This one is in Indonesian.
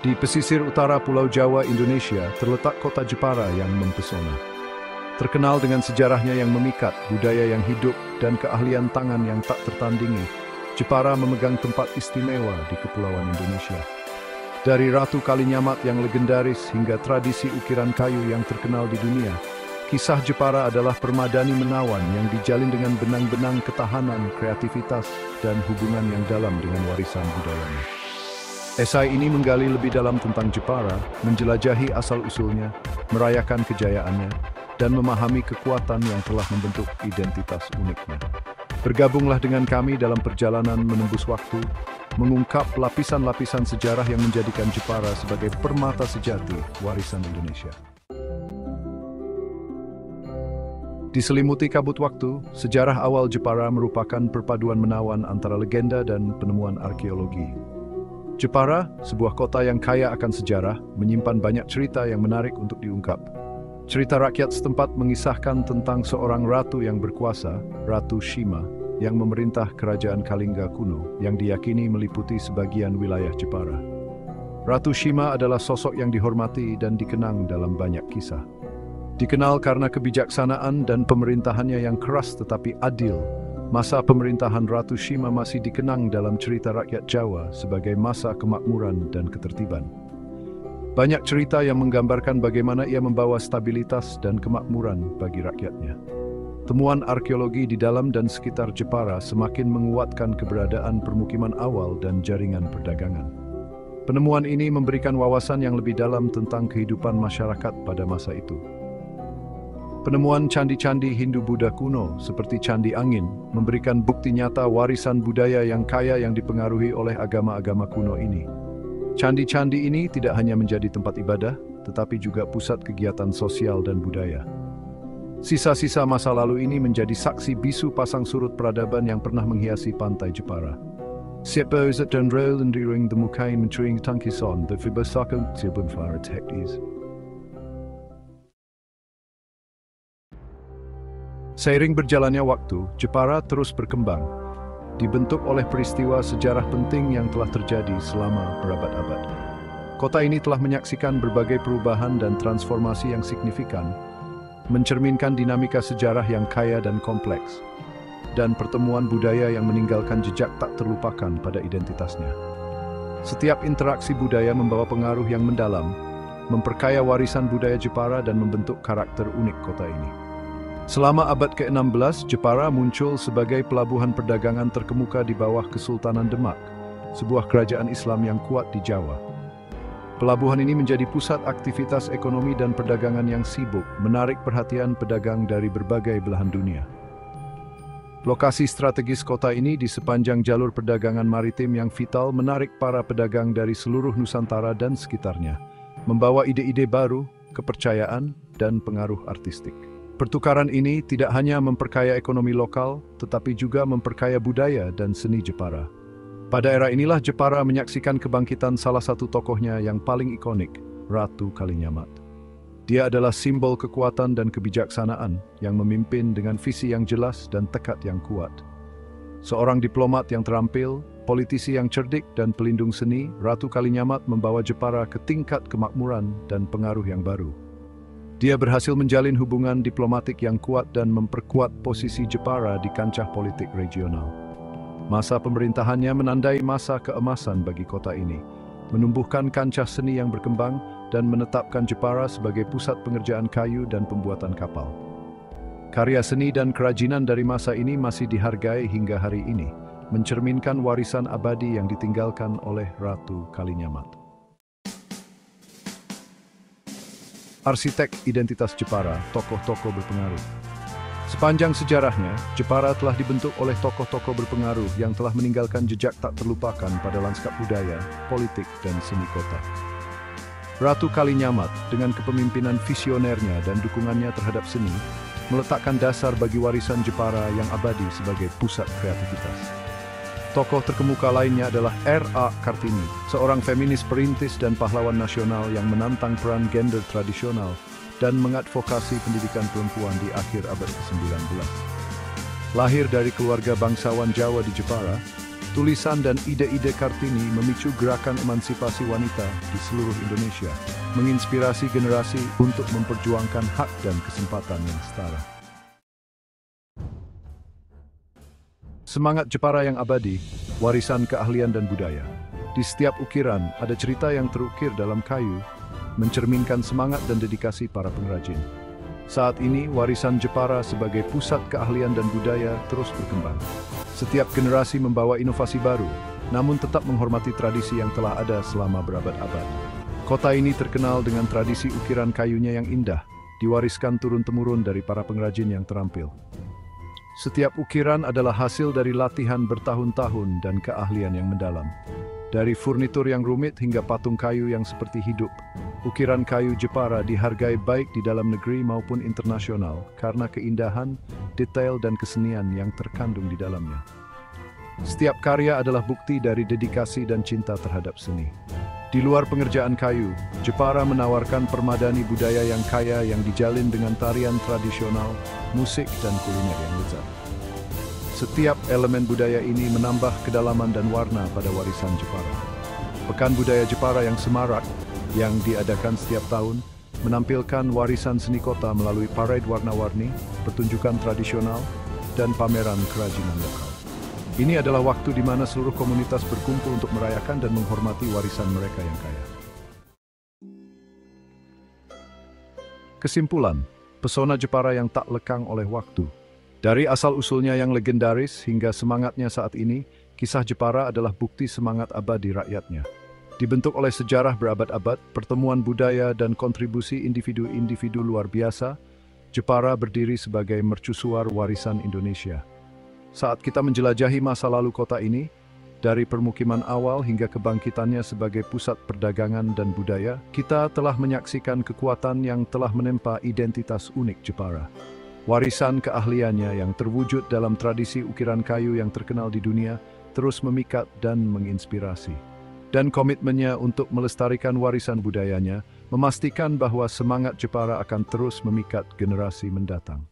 Di pesisir utara Pulau Jawa, Indonesia, terletak kota Jepara yang mempesona. Terkenal dengan sejarahnya yang memikat, budaya yang hidup, dan keahlian tangan yang tak tertandingi, Jepara memegang tempat istimewa di Kepulauan Indonesia. Dari Ratu Kalinyamat yang legendaris hingga tradisi ukiran kayu yang terkenal di dunia, kisah Jepara adalah permadani menawan yang dijalin dengan benang-benang ketahanan, kreativitas, dan hubungan yang dalam dengan warisan budayanya. Esai ini menggali lebih dalam tentang Jepara, menjelajahi asal-usulnya, merayakan kejayaannya, dan memahami kekuatan yang telah membentuk identitas uniknya. Bergabunglah dengan kami dalam perjalanan menembus waktu, mengungkap lapisan-lapisan sejarah yang menjadikan Jepara sebagai permata sejati warisan Indonesia. Diselimuti kabut waktu, sejarah awal Jepara merupakan perpaduan menawan antara legenda dan penemuan arkeologi. Jepara, sebuah kota yang kaya akan sejarah, menyimpan banyak cerita yang menarik untuk diungkap. Cerita rakyat setempat mengisahkan tentang seorang ratu yang berkuasa, Ratu Shima, yang memerintah kerajaan Kalingga kuno, yang diyakini meliputi sebagian wilayah Jepara. Ratu Shima adalah sosok yang dihormati dan dikenang dalam banyak kisah. Dikenal karena kebijaksanaan dan pemerintahannya yang keras tetapi adil, masa pemerintahan Ratu Shima masih dikenang dalam cerita rakyat Jawa sebagai masa kemakmuran dan ketertiban. Banyak cerita yang menggambarkan bagaimana ia membawa stabilitas dan kemakmuran bagi rakyatnya. Temuan arkeologi di dalam dan sekitar Jepara semakin menguatkan keberadaan permukiman awal dan jaringan perdagangan. Penemuan ini memberikan wawasan yang lebih dalam tentang kehidupan masyarakat pada masa itu. Penemuan candi-candi Hindu-Buddha kuno seperti Candi Angin memberikan bukti nyata warisan budaya yang kaya yang dipengaruhi oleh agama-agama kuno ini. Candi-candi ini tidak hanya menjadi tempat ibadah, tetapi juga pusat kegiatan sosial dan budaya. Sisa-sisa masa lalu ini menjadi saksi bisu pasang surut peradaban yang pernah menghiasi pantai Jepara. Siapa uzat dan roland diring the mukain mencuri tangkison the fibosakang silbun farat hektis. Seiring berjalannya waktu, Jepara terus berkembang, dibentuk oleh peristiwa sejarah penting yang telah terjadi selama berabad-abad. Kota ini telah menyaksikan berbagai perubahan dan transformasi yang signifikan, mencerminkan dinamika sejarah yang kaya dan kompleks, dan pertemuan budaya yang meninggalkan jejak tak terlupakan pada identitasnya. Setiap interaksi budaya membawa pengaruh yang mendalam, memperkaya warisan budaya Jepara dan membentuk karakter unik kota ini. Selama abad ke-16, Jepara muncul sebagai pelabuhan perdagangan terkemuka di bawah Kesultanan Demak, sebuah kerajaan Islam yang kuat di Jawa. Pelabuhan ini menjadi pusat aktivitas ekonomi dan perdagangan yang sibuk, menarik perhatian pedagang dari berbagai belahan dunia. Lokasi strategis kota ini di sepanjang jalur perdagangan maritim yang vital menarik para pedagang dari seluruh Nusantara dan sekitarnya, membawa ide-ide baru, kepercayaan, dan pengaruh artistik. Pertukaran ini tidak hanya memperkaya ekonomi lokal, tetapi juga memperkaya budaya dan seni Jepara. Pada era inilah Jepara menyaksikan kebangkitan salah satu tokohnya yang paling ikonik, Ratu Kalinyamat. Dia adalah simbol kekuatan dan kebijaksanaan yang memimpin dengan visi yang jelas dan tekad yang kuat. Seorang diplomat yang terampil, politisi yang cerdik, dan pelindung seni, Ratu Kalinyamat membawa Jepara ke tingkat kemakmuran dan pengaruh yang baru. Dia berhasil menjalin hubungan diplomatik yang kuat dan memperkuat posisi Jepara di kancah politik regional. Masa pemerintahannya menandai masa keemasan bagi kota ini, menumbuhkan kancah seni yang berkembang dan menetapkan Jepara sebagai pusat pengerjaan kayu dan pembuatan kapal. Karya seni dan kerajinan dari masa ini masih dihargai hingga hari ini, mencerminkan warisan abadi yang ditinggalkan oleh Ratu Kalinyamat. Arsitek identitas Jepara, tokoh-tokoh berpengaruh. Sepanjang sejarahnya, Jepara telah dibentuk oleh tokoh-tokoh berpengaruh yang telah meninggalkan jejak tak terlupakan pada lanskap budaya, politik, dan seni kota. Ratu Kalinyamat, dengan kepemimpinan visionernya dan dukungannya terhadap seni, meletakkan dasar bagi warisan Jepara yang abadi sebagai pusat kreativitas. Tokoh terkemuka lainnya adalah R.A. Kartini, seorang feminis perintis dan pahlawan nasional yang menantang peran gender tradisional dan mengadvokasi pendidikan perempuan di akhir abad ke-19. Lahir dari keluarga bangsawan Jawa di Jepara, Tulisan dan ide-ide Kartini memicu gerakan emansipasi wanita di seluruh Indonesia, menginspirasi generasi untuk memperjuangkan hak dan kesempatan yang setara. Semangat Jepara yang abadi, warisan keahlian dan budaya. Di setiap ukiran ada cerita yang terukir dalam kayu, mencerminkan semangat dan dedikasi para pengrajin. Saat ini, warisan Jepara sebagai pusat keahlian dan budaya terus berkembang. Setiap generasi membawa inovasi baru, namun tetap menghormati tradisi yang telah ada selama berabad-abad. Kota ini terkenal dengan tradisi ukiran kayunya yang indah, diwariskan turun-temurun dari para pengrajin yang terampil. Setiap ukiran adalah hasil dari latihan bertahun-tahun dan keahlian yang mendalam. Dari furnitur yang rumit hingga patung kayu yang seperti hidup, ukiran kayu Jepara dihargai baik di dalam negeri maupun internasional karena keindahan, detail, dan kesenian yang terkandung di dalamnya. Setiap karya adalah bukti dari dedikasi dan cinta terhadap seni. Di luar pengerjaan kayu, Jepara menawarkan permadani budaya yang kaya yang dijalin dengan tarian tradisional, musik, dan kuliner yang lezat. Setiap elemen budaya ini menambah kedalaman dan warna pada warisan Jepara. Pekan Budaya Jepara yang semarak, yang diadakan setiap tahun, menampilkan warisan seni kota melalui parade warna-warni, pertunjukan tradisional, dan pameran kerajinan lokal. Ini adalah waktu di mana seluruh komunitas berkumpul untuk merayakan dan menghormati warisan mereka yang kaya. Kesimpulan, pesona Jepara yang tak lekang oleh waktu. Dari asal-usulnya yang legendaris hingga semangatnya saat ini, kisah Jepara adalah bukti semangat abadi rakyatnya. Dibentuk oleh sejarah berabad-abad, pertemuan budaya, dan kontribusi individu-individu luar biasa, Jepara berdiri sebagai mercusuar warisan Indonesia. Saat kita menjelajahi masa lalu kota ini, dari permukiman awal hingga kebangkitannya sebagai pusat perdagangan dan budaya, kita telah menyaksikan kekuatan yang telah menempa identitas unik Jepara. Warisan keahliannya yang terwujud dalam tradisi ukiran kayu yang terkenal di dunia terus memikat dan menginspirasi. Dan komitmennya untuk melestarikan warisan budayanya memastikan bahwa semangat Jepara akan terus memikat generasi mendatang.